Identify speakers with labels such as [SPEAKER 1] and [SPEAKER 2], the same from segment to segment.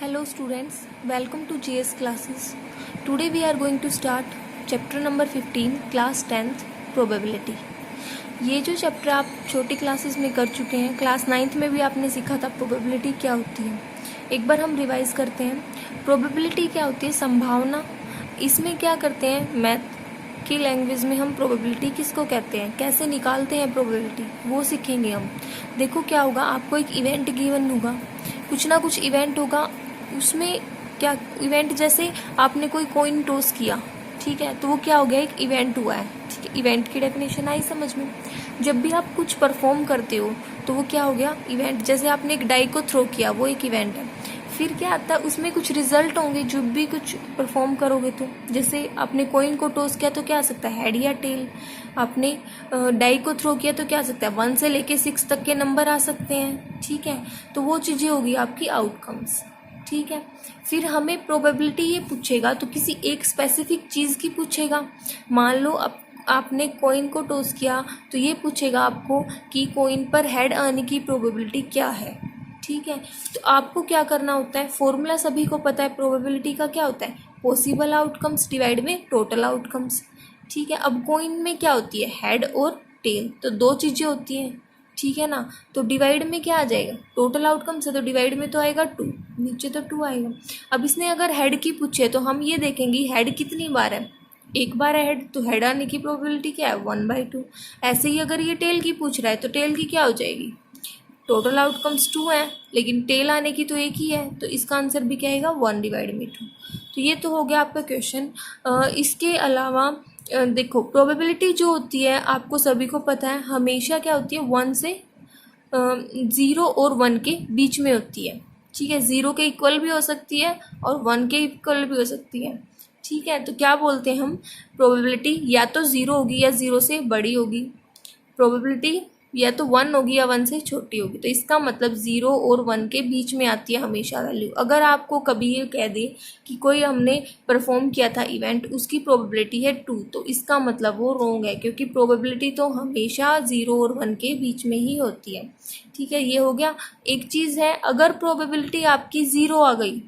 [SPEAKER 1] Hello students, welcome to GS classes. Today we are going to start chapter number 15 class 10th probability. ये जो chapter आप छोटी classes में कर चुके हैं, क्लास 9th में भी आपने सीखा था प्रोबेबिलिटी क्या होती है. एक बार हम रिवाइज करते हैं. प्रोबेबिलिटी क्या होती है? संभावना. इसमें क्या करते हैं, मैथ की लैंग्वेज में हम प्रोबेबिलिटी किसको कहते हैं, कैसे निकालते हैं प्रोबेबिलिटी, वो सीखेंगे हम. देखो क्या होगा, आपको एक इवेंट गिवन होगा, कुछ ना कुछ इवेंट होगा. उसमें क्या इवेंट, जैसे आपने कोई कॉइन टॉस किया, ठीक है, तो वो क्या हो गया, एक इवेंट हुआ है. ठीक है, इवेंट की डेफिनेशन आई समझ में. जब भी आप कुछ परफॉर्म करते हो तो वो क्या हो गया, इवेंट. जैसे आपने एक डाई को थ्रो किया, वो एक इवेंट है. फिर क्या आता है, उसमें कुछ रिजल्ट होंगे जब भी कुछ परफॉर्म करोगे तो. जैसे आपने कॉइन को टॉस किया तो क्या आ सकता है, हेड या टेल. आपने डाई को थ्रो किया तो क्या आ सकता है, 1 से लेके 6 तक के नंबर आ सकते हैं. ठीक है, तो वो चीज़ें होगी आपकी आउटकम्स. ठीक है, फिर हमें प्रोबेबिलिटी ये पूछेगा तो किसी एक स्पेसिफिक चीज़ की पूछेगा. मान लो आपने कॉइन को टॉस किया तो ये पूछेगा आपको कि कॉइन पर हेड आने की प्रोबेबिलिटी क्या है. ठीक है, तो आपको क्या करना होता है, फॉर्मूला सभी को पता है प्रोबेबिलिटी का. क्या होता है, पॉसिबल आउटकम्स डिवाइड में टोटल आउटकम्स. ठीक है, अब कॉइन में क्या होती है, हेड और टेल, तो दो चीज़ें होती हैं. ठीक है ना, तो डिवाइड में क्या आ जाएगा, टोटल आउटकम से, तो डिवाइड में तो आएगा 2, नीचे तो 2 आएगा. अब इसने अगर हेड की पूछे तो हम ये देखेंगे हेड कितनी बार है, एक बार है हेड, तो हेड आने की प्रोबेबिलिटी क्या है, 1/2. ऐसे ही अगर ये टेल की पूछ रहा है तो टेल की क्या हो जाएगी, टोटल आउटकम्स 2 हैं लेकिन टेल आने की तो एक ही है, तो इसका आंसर भी क्या आएगा, 1/2. तो ये तो हो गया आपका क्वेश्चन. इसके अलावा देखो, प्रोबेबिलिटी जो होती है आपको सभी को पता है, हमेशा क्या होती है, 1 से 0 और 1 के बीच में होती है. ठीक है, 0 के इक्वल भी हो सकती है और 1 के इक्वल भी हो सकती है. ठीक है, तो क्या बोलते हैं हम, प्रोबेबिलिटी या तो 0 होगी या 0 से बड़ी होगी, प्रोबेबिलिटी या तो 1 होगी या 1 से छोटी होगी. तो इसका मतलब 0 और 1 के बीच में आती है हमेशा वैल्यू. अगर आपको कभी ये कह दे कि कोई हमने परफॉर्म किया था इवेंट, उसकी प्रोबेबिलिटी है 2, तो इसका मतलब वो रॉन्ग है, क्योंकि प्रोबेबिलिटी तो हमेशा 0 और 1 के बीच में ही होती है. ठीक है, ये हो गया. एक चीज़ है, अगर प्रोबेबिलिटी आपकी 0 आ गई,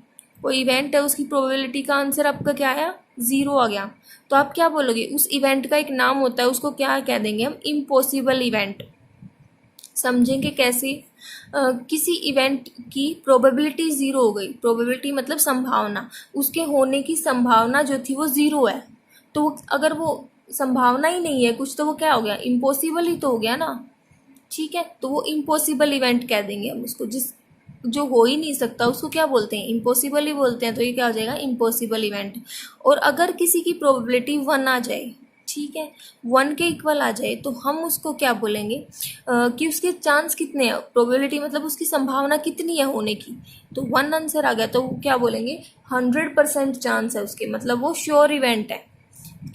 [SPEAKER 1] कोई इवेंट है उसकी प्रोबेबिलिटी का आंसर आपका क्या आया, 0 आ गया, तो आप क्या बोलोगे, उस इवेंट का एक नाम होता है, उसको क्या कह देंगे हम, इम्पॉसिबल इवेंट. समझेंगे कैसे, किसी इवेंट की प्रोबेबिलिटी 0 हो गई, प्रोबेबिलिटी मतलब संभावना, उसके होने की संभावना जो थी वो 0 है, तो अगर वो संभावना ही नहीं है कुछ, तो वो क्या हो गया, इम्पॉसिबल ही तो हो गया ना. ठीक है, तो वो इम्पॉसिबल इवेंट कह देंगे हम उसको. जो हो ही नहीं सकता उसको क्या बोलते हैं, इम्पॉसिबल ही बोलते हैं. तो ये क्या हो जाएगा, इम्पॉसिबल इवेंट. और अगर किसी की प्रोबेबिलिटी 1 आ जाए, ठीक है, 1 के इक्वल आ जाए, तो हम उसको क्या बोलेंगे, कि उसके चांस कितने हैं, प्रोबेबिलिटी मतलब उसकी संभावना कितनी है होने की. तो 1 आंसर आ गया तो वो क्या बोलेंगे, 100% चांस है उसके, मतलब वो श्योर इवेंट है.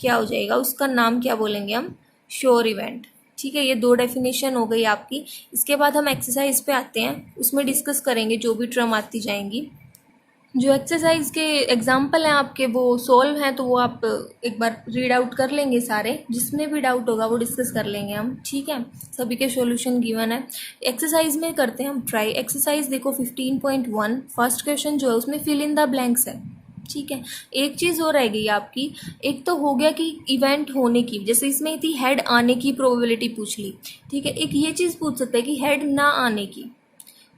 [SPEAKER 1] क्या हो जाएगा, उसका नाम क्या बोलेंगे हम, श्योर इवेंट. ठीक है, ये 2 डेफिनेशन हो गई आपकी. इसके बाद हम एक्सरसाइज पे आते हैं, उसमें डिस्कस करेंगे जो भी टर्म आती जाएंगी. जो एक्सरसाइज के एग्जाम्पल हैं आपके वो सोल्व हैं, तो वो आप एक बार रीड आउट कर लेंगे सारे, जिसमें भी डाउट होगा वो डिस्कस कर लेंगे हम. ठीक है, सभी के सॉल्यूशन गिवन है. एक्सरसाइज में करते हैं हम ट्राई. एक्सरसाइज देखो 15.1, फर्स्ट क्वेश्चन जो है उसमें फिल इन द ब्लैंक्स है. ठीक है, एक चीज़ हो रह गई आपकी, एक तो हो गया कि इवेंट होने की, जैसे इसमें थी हेड आने की प्रोबेबिलिटी पूछ ली. ठीक है, एक ये चीज़ पूछ सकता है कि हेड ना आने की.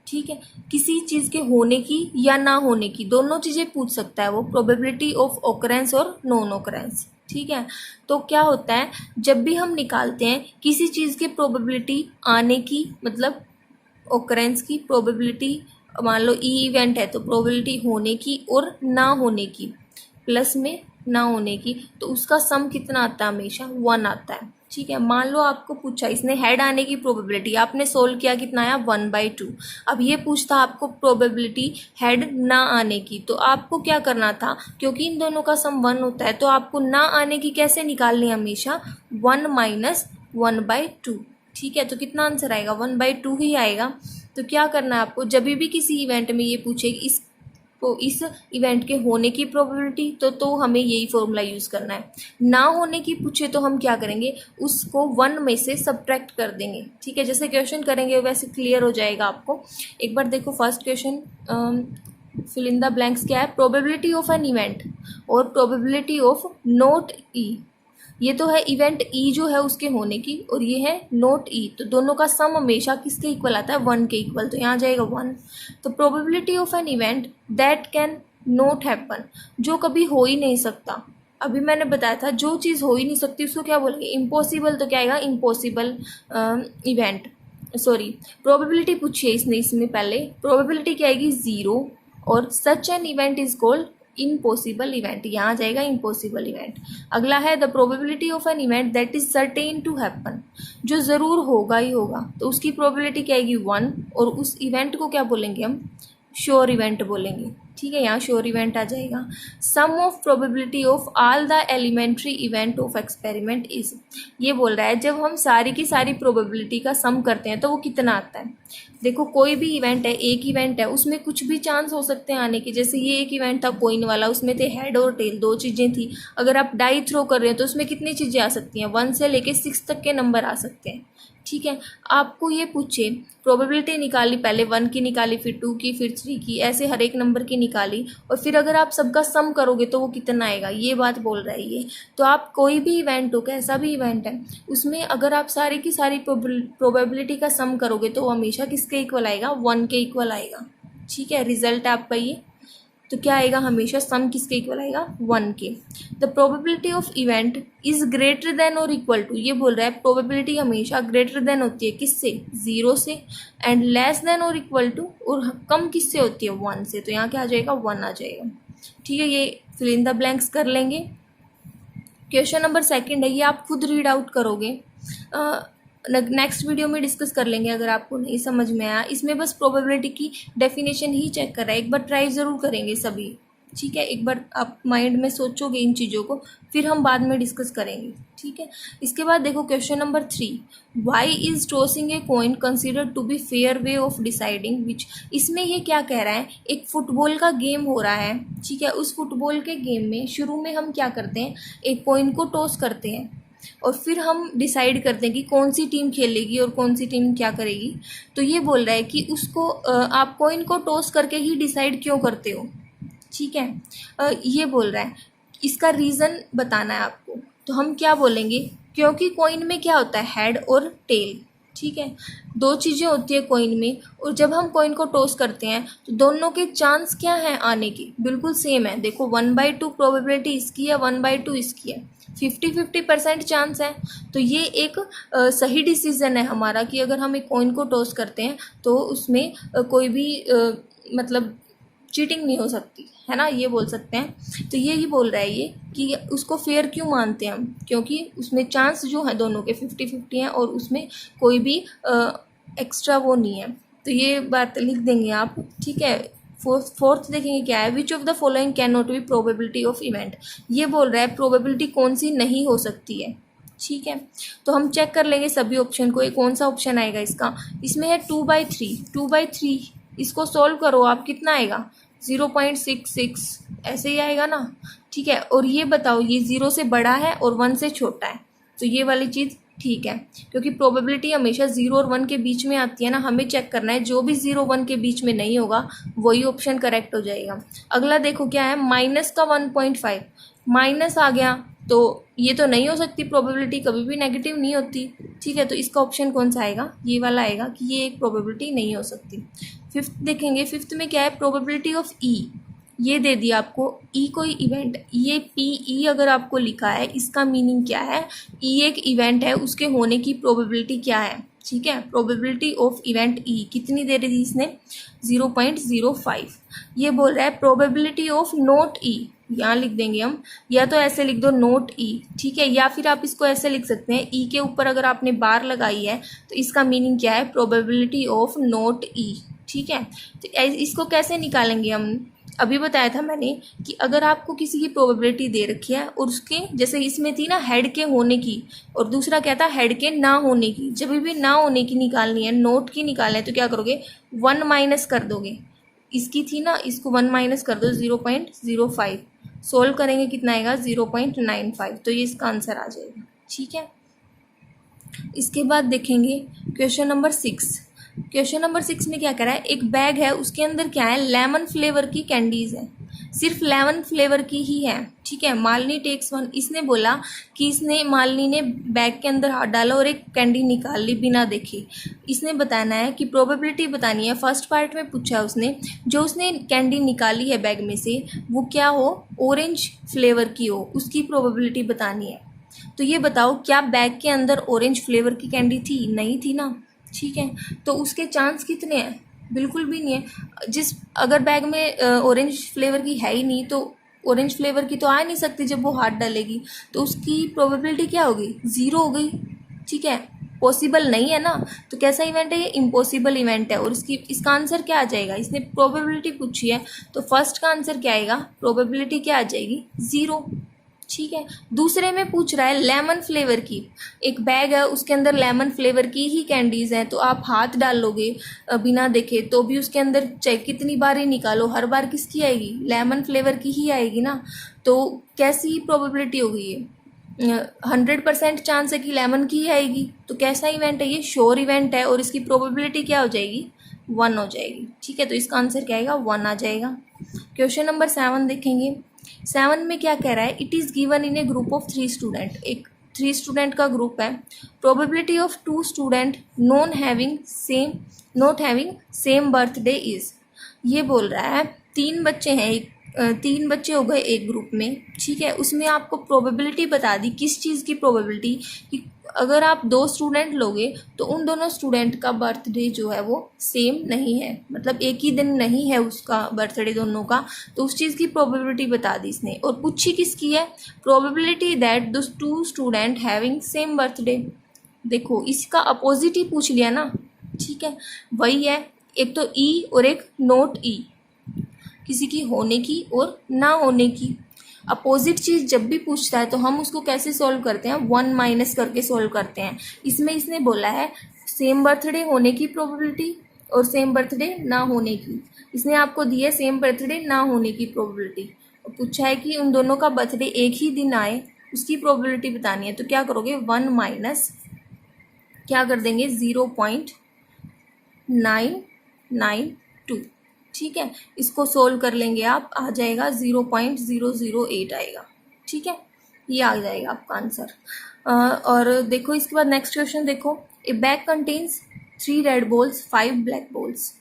[SPEAKER 1] ठीक है, किसी चीज़ के होने की या ना होने की, दोनों चीज़ें पूछ सकता है वो, प्रोबेबिलिटी ऑफ ऑकरेंस और नॉन ऑकरेंस. ठीक है, तो क्या होता है, जब भी हम निकालते हैं किसी चीज़ के प्रोबेबिलिटी आने की, मतलब ऑकरेंस की प्रोबेबिलिटी, मान लो ई इवेंट है तो प्रोबेबिलिटी होने की और ना होने की, प्लस में ना होने की, तो उसका सम कितना आता है, हमेशा 1 आता है. ठीक है, मान लो आपको पूछा इसने हेड आने की प्रोबेबिलिटी, आपने सोल्व किया, कितना आया, 1/2. अब ये पूछता आपको प्रोबेबिलिटी हेड ना आने की, तो आपको क्या करना था, क्योंकि इन दोनों का सम 1 होता है, तो आपको ना आने की कैसे निकालनी है, हमेशा 1 - 1/2. ठीक है, तो कितना आंसर आएगा, 1/2 ही आएगा. तो क्या करना है आपको, जब भी किसी इवेंट में ये पूछे इस इवेंट के होने की प्रोबेबिलिटी, तो हमें यही फॉर्मूला यूज़ करना है. ना होने की पूछे तो हम क्या करेंगे, उसको 1 में से सब्ट्रैक्ट कर देंगे. ठीक है, जैसे क्वेश्चन करेंगे वैसे क्लियर हो जाएगा आपको. एक बार देखो first question, fill in the blanks क्या है, प्रोबेबिलिटी ऑफ एन इवेंट और प्रोबेबिलिटी ऑफ नोट ई। ये तो है इवेंट ई जो है उसके होने की, और ये है नोट ई, तो दोनों का सम हमेशा किसके इक्वल आता है, 1 के इक्वल, तो यहाँ आ जाएगा 1। तो probability of an event that can note happen, जो कभी हो ही नहीं सकता। अभी मैंने बताया था जो चीज़ हो ही नहीं सकती उसको क्या बोलेंगे, इम्पॉसिबल, तो क्या आएगा इम्पॉसिबल इवेंट, सॉरी प्रोबेबिलिटी पूछिए इसने, इसमें पहले प्रोबेबिलिटी क्या आएगी 0, और such an event is called impossible event, यहाँ आ जाएगा इम्पॉसिबल इवेंट। अगला है the probability of an event that is certain to happen, जो ज़रूर होगा ही होगा, तो उसकी प्रोबेबिलिटी क्या आएगी 1, और उस इवेंट को क्या बोलेंगे हम, श्योर इवेंट बोलेंगे। ठीक है, यहाँ श्योर इवेंट आ जाएगा। Sum of probability of all the elementary event of experiment is, ये बोल रहा है जब हम सारी की सारी प्रोबेबिलिटी का सम करते हैं तो वो कितना आता है। देखो कोई भी इवेंट है, एक इवेंट है, उसमें कुछ भी चांस हो सकते हैं आने के। जैसे ये एक इवेंट था कॉइन वाला, उसमें थे हेड और टेल, 2 चीज़ें थी। अगर आप डाई थ्रो कर रहे हैं तो उसमें कितनी चीज़ें आ सकती हैं, 1 से लेके 6 तक के नंबर आ सकते हैं। ठीक है, आपको ये पूछे प्रोबेबिलिटी निकाली, पहले 1 की निकाली, फिर 2 की, फिर 3 की, ऐसे हर एक नंबर की निकाली, और फिर अगर आप सबका सम करोगे तो वो कितना आएगा, ये बात बोल रहा है ये। तो आप कोई भी इवेंट हो, कैसा भी इवेंट है, उसमें अगर आप सारी की सारी प्रोबेबिलिटी का सम करोगे तो वो हमेशा किसके इक्वल आएगा, 1 के इक्वल आएगा। ठीक है, रिजल्ट है आपका ये। तो क्या आएगा, हमेशा सम किसके इक्वल आएगा, 1 के। The probability of event is greater than और इक्वल टू, ये बोल रहा है प्रोबेबिलिटी हमेशा ग्रेटर देन होती है किससे, 0 से, एंड लेस देन और इक्वल टू, और कम किससे होती है, 1 से। तो यहाँ क्या आ जाएगा, 1 आ जाएगा। ठीक है, ये फिल इन द ब्लैंक्स कर लेंगे। क्वेश्चन नंबर 2 है, ये आप खुद रीड आउट करोगे, नेक्स्ट वीडियो में डिस्कस कर लेंगे अगर आपको नहीं समझ में आया। इसमें बस प्रोबेबिलिटी की डेफिनेशन ही चेक कर रहा है, एक बार ट्राई ज़रूर करेंगे सभी। ठीक है, एक बार आप माइंड में सोचोगे इन चीज़ों को, फिर हम बाद में डिस्कस करेंगे। ठीक है, इसके बाद देखो question number 3, why is tossing a coin considered to be fair way of deciding which. इसमें ये क्या कह रहा है, एक फुटबॉल का गेम हो रहा है। ठीक है, उस फुटबॉल के गेम में शुरू में हम क्या करते हैं, एक कॉइन को टॉस करते हैं, और फिर हम डिसाइड करते हैं कि कौन सी टीम खेलेगी और कौन सी टीम क्या करेगी। तो ये बोल रहा है कि उसको आप कॉइन को टॉस करके ही डिसाइड क्यों करते हो। ठीक है, ये बोल रहा है, इसका रीज़न बताना है आपको। तो हम क्या बोलेंगे, क्योंकि कॉइन में क्या होता है, हेड और टेल। ठीक है, 2 चीज़ें होती है कॉइन में, और जब हम कॉइन को टॉस करते हैं तो दोनों के चांस क्या हैं आने की, बिल्कुल सेम है। देखो 1/2 प्रोबेबिलिटी इसकी है, 1/2 इसकी है, 50-50% चांस है। तो ये एक सही डिसीजन है हमारा कि अगर हम एक कॉइन को टॉस करते हैं तो उसमें कोई भी मतलब चीटिंग नहीं हो सकती है ना, ये बोल सकते हैं। तो ये ही बोल रहा है ये कि उसको फेयर क्यों मानते हैं हम, क्योंकि उसमें चांस जो है दोनों के 50-50 हैं, और उसमें कोई भी एक्स्ट्रा वो नहीं है। तो ये बात लिख देंगे आप। ठीक है, फोर्थ देखेंगे क्या है, which of the following can not be probability of event. ये बोल रहा है प्रोबेबिलिटी कौन सी नहीं हो सकती है। ठीक है, तो हम चेक कर लेंगे सभी ऑप्शन को, कौन सा ऑप्शन आएगा इसका। इसमें है 2/3, इसको सॉल्व करो आप, कितना आएगा 0.66, ऐसे ही आएगा ना। ठीक है, और ये बताओ ये 0 से बड़ा है और 1 से छोटा है, तो ये वाली चीज़ ठीक है, क्योंकि प्रोबेबिलिटी हमेशा 0 और 1 के बीच में आती है ना, हमें चेक करना है जो भी 0-1 के बीच में नहीं होगा वही ऑप्शन करेक्ट हो जाएगा। अगला देखो क्या है, माइनस का 1.5, माइनस आ गया तो ये तो नहीं हो सकती, प्रोबेबिलिटी कभी भी नेगेटिव नहीं होती। ठीक है, तो इसका ऑप्शन कौन सा आएगा, ये वाला आएगा कि ये एक प्रोबेबिलिटी नहीं हो सकती। 5th देखेंगे, 5th में क्या है, प्रोबेबिलिटी ऑफ ई। ये दे दिया आपको, ई कोई इवेंट, ये PE अगर आपको लिखा है इसका मीनिंग क्या है, ई एक इवेंट है, उसके होने की प्रोबेबिलिटी क्या है। ठीक है, प्रोबेबिलिटी ऑफ इवेंट ई कितनी दे रही थी इसने, 0.05। ये बोल रहा है प्रोबेबिलिटी ऑफ नोट ई, यहाँ लिख देंगे हम, या तो ऐसे लिख दो नोट ई। ठीक है, या फिर आप इसको ऐसे लिख सकते हैं, ई के ऊपर अगर आपने बार लगाई है तो इसका मीनिंग क्या है, प्रोबेबिलिटी ऑफ नोट ई। ठीक है, तो इसको कैसे निकालेंगे हम, अभी बताया था मैंने कि अगर आपको किसी की प्रोबेबिलिटी दे रखी है और उसके जैसे इसमें थी ना हेड के होने की, और दूसरा क्या था हेड के ना होने की, जब भी ना होने की निकालनी है, नोट की निकालनी है, तो क्या करोगे 1 माइनस कर दोगे। इसकी थी ना, इसको 1 माइनस कर दो, 0.05, सोल्व करेंगे कितना आएगा 0.95, तो ये इसका आंसर आ जाएगा। ठीक है, इसके बाद देखेंगे क्वेश्चन नंबर 6, क्वेश्चन नंबर 6 में क्या कह रहा है, एक बैग है, उसके अंदर क्या है, लेमन फ्लेवर की कैंडीज है, सिर्फ लेमन फ्लेवर की ही है, ठीक है। मालिनी टेक्स वन, इसने बोला कि मालिनी ने बैग के अंदर हाथ डाला और एक कैंडी निकाल ली बिना देखे। इसने बताना है कि प्रोबेबिलिटी बतानी है। फर्स्ट पार्ट में पूछा उसने, जो उसने कैंडी निकाली है बैग में से वो क्या हो, ऑरेंज फ्लेवर की हो, उसकी प्रोबेबिलिटी बतानी है। तो ये बताओ, क्या बैग के अंदर ऑरेंज फ्लेवर की कैंडी थी? नहीं थी ना, ठीक है। तो उसके चांस कितने हैं? बिल्कुल भी नहीं है। अगर बैग में ऑरेंज फ्लेवर की है ही नहीं, तो ऑरेंज फ्लेवर की तो आ नहीं सकती जब वो हाथ डालेगी, तो उसकी प्रोबेबिलिटी क्या होगी, ज़ीरो हो गई, ठीक है। पॉसिबल नहीं है ना, तो कैसा इवेंट है ये, इम्पॉसिबल इवेंट है। और इसका आंसर क्या आ जाएगा, इसने प्रोबेबिलिटी पूछी है तो फर्स्ट का आंसर क्या आएगा, प्रोबेबिलिटी क्या आ जाएगी, ज़ीरो, ठीक है। दूसरे में पूछ रहा है लेमन फ्लेवर की, एक बैग है उसके अंदर लेमन फ्लेवर की ही कैंडीज हैं, तो आप हाथ डाल लोगे बिना देखे तो भी उसके अंदर चाहे कितनी बार ही निकालो, हर बार किसकी आएगी, लेमन फ्लेवर की ही आएगी ना। तो कैसी प्रोबेबिलिटी हो गई है, 100% चांस है कि लेमन की ही आएगी। तो कैसा इवेंट है ये, श्योर इवेंट है, और इसकी प्रोबेबिलिटी क्या हो जाएगी, 1 हो जाएगी, ठीक है। तो इसका आंसर क्या आएगा, 1 आ जाएगा। क्वेश्चन नंबर 7 देखेंगे। 7 में क्या कह रहा है, it is given in A group of 3 student, एक 3 स्टूडेंट का ग्रुप है। Probability of 2 student not having same birthday is, ये बोल रहा है 3 बच्चे हैं, 3 बच्चे हो गए एक ग्रुप में, ठीक है। उसमें आपको प्रोबेबिलिटी बता दी, किस चीज़ की प्रोबेबिलिटी, कि अगर आप 2 स्टूडेंट लोगे तो उन दोनों स्टूडेंट का बर्थडे जो है वो सेम नहीं है, मतलब एक ही दिन नहीं है उसका बर्थडे दोनों का, तो उस चीज़ की प्रोबेबिलिटी बता दी इसने। और पूछी किसकी है, probability that the 2 student having same birthday. देखो इसका अपोजिट ही पूछ लिया ना, ठीक है, वही है, एक तो ई और एक नोट ई, किसी की होने की और ना होने की। अपोजिट चीज़ जब भी पूछता है तो हम उसको कैसे सॉल्व करते हैं, 1 माइनस करके सॉल्व करते हैं। इसमें इसने बोला है सेम बर्थडे होने की प्रोबेबिलिटी और सेम बर्थडे ना होने की। इसने आपको दी है सेम बर्थडे ना होने की प्रोबेबिलिटी, और पूछा है कि उन दोनों का बर्थडे एक ही दिन आए, उसकी प्रोबेबिलिटी बतानी है। तो क्या करोगे, 1 माइनस क्या कर देंगे, 0.992, ठीक है। इसको सोल्व कर लेंगे आप, आ जाएगा 0.008 आएगा, ठीक है, ये आ जाएगा आपका आंसर। और देखो इसके बाद नेक्स्ट क्वेश्चन देखो, a bag contains 3 red balls 5 black balls,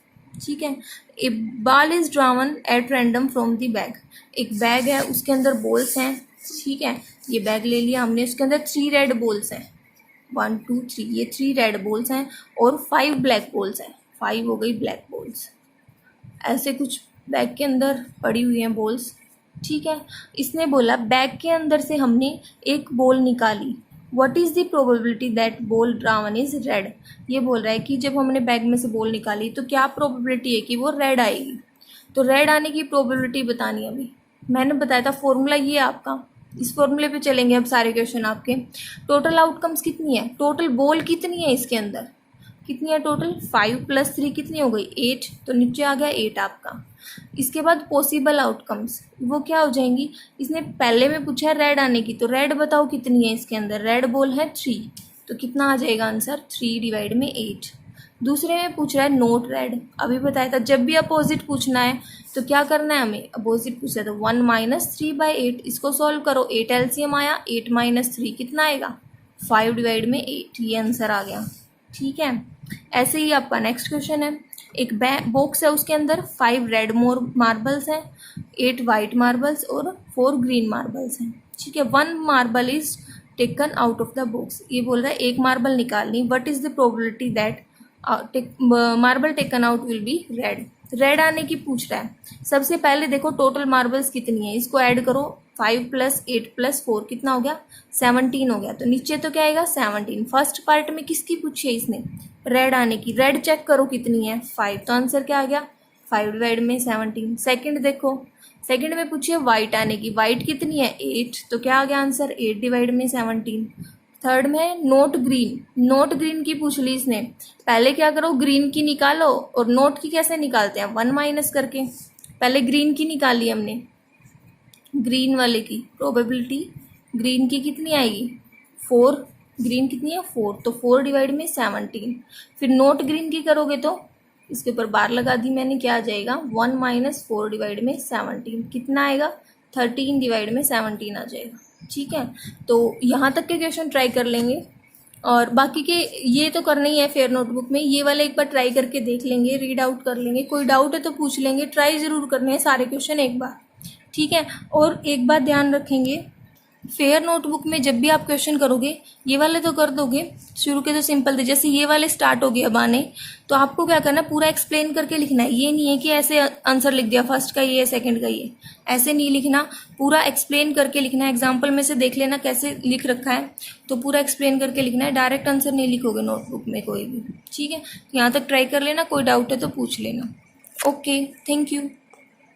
[SPEAKER 1] ठीक है। A ball is drawn at random from the bag, एक बैग है उसके अंदर बॉल्स हैं, ठीक है। ये बैग ले लिया हमने, उसके अंदर 3 रेड बॉल्स हैं, 1 2 3, ये 3 रेड बॉल्स हैं और 5 ब्लैक बॉल्स हैं, 5 हो गई ब्लैक बॉल्स। ऐसे कुछ बैग के अंदर पड़ी हुई हैं बॉल्स, ठीक है। इसने बोला बैग के अंदर से हमने एक बॉल निकाली, what is the probability that ball drawn is red. ये बोल रहा है कि जब हमने बैग में से बॉल निकाली तो क्या प्रोबेबिलिटी है कि वो रेड आएगी। तो रेड आने की प्रोबेबिलिटी बतानी है। अभी मैंने बताया था फॉर्मूला ये है आपका, इस फॉर्मूले पे चलेंगे अब सारे क्वेश्चन आपके। टोटल आउटकम्स कितनी है, टोटल बॉल कितनी है इसके अंदर, कितनी है टोटल, 5 + 3 कितनी हो गई, 8, तो नीचे आ गया 8 आपका। इसके बाद पॉसिबल आउटकम्स वो क्या हो जाएंगी, इसने पहले में पूछा है रेड आने की, तो रेड बताओ कितनी है इसके अंदर, रेड बॉल है 3, तो कितना आ जाएगा आंसर, 3/8। दूसरे में पूछ रहा है नोट रेड, अभी बताया था जब भी अपोजिट पूछना है तो क्या करना है हमें, अपोजिट पूछा तो 1 - 3/8, इसको सॉल्व करो, 8 एलसीएम आया, 8 - 3 कितना आएगा, 5/8, ये आंसर आ गया, ठीक है। ऐसे ही आपका नेक्स्ट क्वेश्चन है, एक बॉक्स है उसके अंदर 5 रेड मार्बल्स हैं, 8 वाइट मार्बल्स और 4 ग्रीन मार्बल्स हैं, ठीक है। 1 marble is taken out of the box, ये बोल रहा है एक मार्बल निकालनी, what is the probability that marble taken out will be red. Red आने की पूछ रहा है। सबसे पहले देखो टोटल मार्बल्स कितनी है, इसको ऐड करो, 5 + 8 + 4 कितना हो गया, 17 हो गया, तो नीचे तो क्या आएगा 17। फर्स्ट पार्ट में किसकी पूछी है इसने, रेड आने की, रेड चेक करो कितनी है 5, तो आंसर क्या आ गया 5/17। सेकंड देखो, सेकंड में पूछी है वाइट आने की, वाइट कितनी है 8, तो क्या आ गया आंसर 8/17। थर्ड में नोट ग्रीन, नोट ग्रीन की पूछ ली इसने, पहले क्या करो ग्रीन की निकालो, और नोट की कैसे निकालते हैं 1 माइनस करके, पहले ग्रीन की निकाली हमने, ग्रीन वाले की प्रोबेबिलिटी ग्रीन की कितनी आएगी 4, ग्रीन कितनी है 4, तो 4 डिवाइड में 17। फिर नोट ग्रीन की करोगे तो इसके ऊपर बार लगा दी मैंने, क्या आ जाएगा 1 माइनस 4 डिवाइड में 17 कितना आएगा 13 डिवाइड में 17 आ जाएगा। ठीक है, तो यहाँ तक के क्वेश्चन ट्राई कर लेंगे और बाकी के ये तो करना ही है फेयर नोटबुक में। ये वाले एक बार ट्राई करके देख लेंगे, रीड आउट कर लेंगे, कोई डाउट है तो पूछ लेंगे, ट्राई ज़रूर करने हैं सारे क्वेश्चन एक बार। ठीक है, और एक बात ध्यान रखेंगे, फेयर नोटबुक में जब भी आप क्वेश्चन करोगे ये वाले तो कर दोगे, शुरू के तो सिंपल थे, जैसे ये वाले स्टार्ट हो गए अब आने, तो आपको क्या करना है पूरा एक्सप्लेन करके लिखना है। ये नहीं है कि ऐसे आंसर लिख दिया फर्स्ट का ये सेकंड का ये, ऐसे नहीं लिखना, पूरा एक्सप्लेन करके लिखना है। एग्जाम्पल में से देख लेना कैसे लिख रखा है, तो पूरा एक्सप्लेन करके लिखना है, डायरेक्ट आंसर नहीं लिखोगे नोटबुक में कोई भी। ठीक है, यहाँ तक ट्राई कर लेना, कोई डाउट है तो पूछ लेना। Okay, thank you.